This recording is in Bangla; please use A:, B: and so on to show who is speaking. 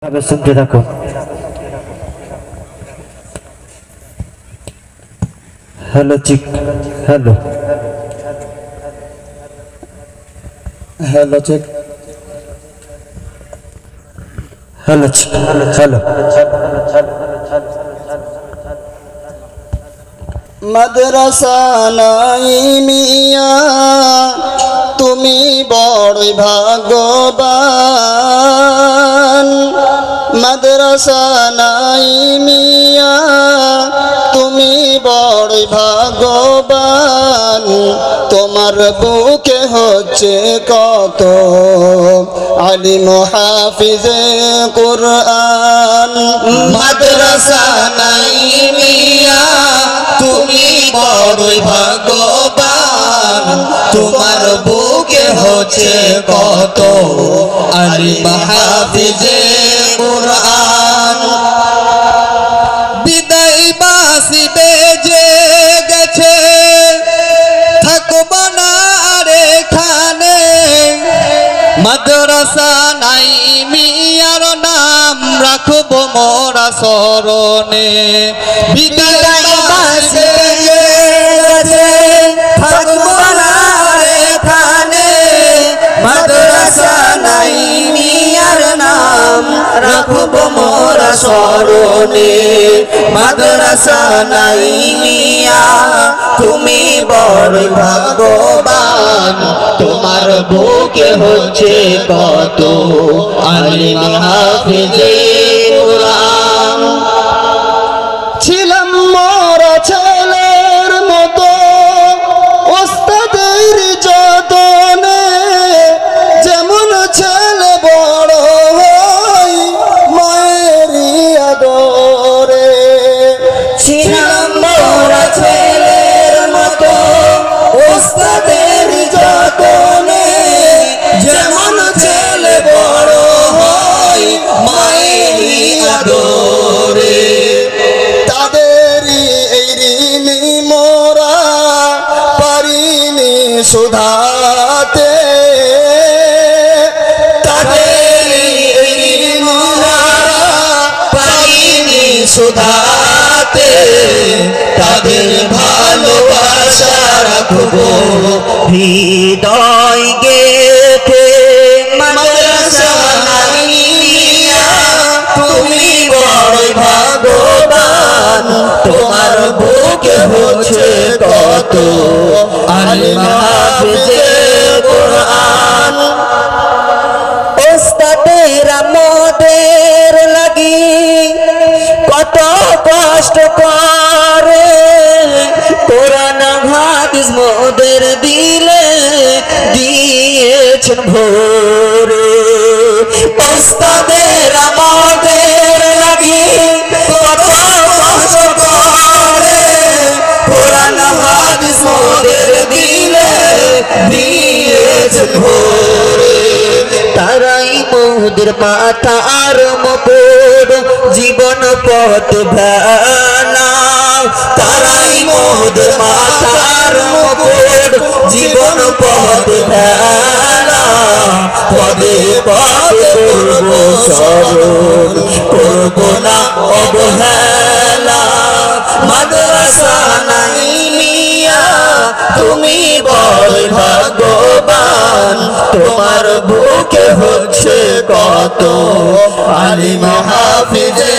A: শুনতে থাকুন। হ্যালো চিক, হ্যালো
B: হ্যালো চেক,
A: হ্যালো চিক, হ্যালো।
B: মাদ্রাসা নাই মিয়া তুমি বড়ই ভাগ্যবান। মাদ্রাসা নাই মিয়া তুমি বড়ই ভাগ্যবান। তোমার বুকে হচ্ছে কত আলিম হাফিজে কুরআন।
C: মাদ্রাসা নাই মিয়া তুমি বড়ই ভাগ্যবান। তোমার বুকে হচ্ছে কত আলিম হাফিজে কুরআন। বিদায় বাসিবে যে গেছে থাকবো না আর এখানে। মাদ্রাসা নাই মিয়ার নাম রাখবো মোরা স্মরণে। বিদায় বাসিবে গেছে থাকবো না আর এখানে। মাদ্রাসা নাই মিয়ার নাম রাখবো মোরা স্মরণে। মাদ্রাসা নাই মিয়া তুমি বড় ভাগ্যবান। তোমার বুকে হচ্ছে কত আলিম হাফিজে কুরআন।
B: ছিলাম মোরা ছেলের মতো ওস্তাদের যতনে। যেমন ছেলে বড় হয় মায়েরই আদরে।
C: ছিলাম মোরা ছেলের মতো ওস্তাদের যতনে। যেমন ছেলে বড় হয় মায়েরই আদরে।
B: তাদেরই এই ঋণী মোরা পারিনি শুধাতে।
C: তাদেরই এই ঋণ মোরা পারিনি শুধাতে। তাদের ভালোবাসা রাখবো হৃদয় গেথে। মাদ্রাসা নাই মিয়া তুমি বড় ভাগ্যবান। তোমার বুকে হচ্ছে কত আলিম হাফিজে কুরআন। ওস্তাদেরা মোদের লাগি কত কষ্ট করে। কোরআন হাদিস মোদের দিলে দিয়েছেন ভোরে। ওস্তাদেরা মোদের লাগি কত কষ্ট করে। কোরআন হাদিস মোদের দিলে দিয়েছেন ভোরে। তারাই মোদের মাথা আর মুকুট জীবন পথ ভেলা। তারাই মোদের মাথা আর মুকুট জীবন পথ ভেলা। পদে পদে করব স্মরণ করব না অবহেলা। মাদ্রাসা নাই মিয়া তুমি বড় ভাগ্যবান। তোমার বুকে হচ্ছে কত আলিম হাফিজে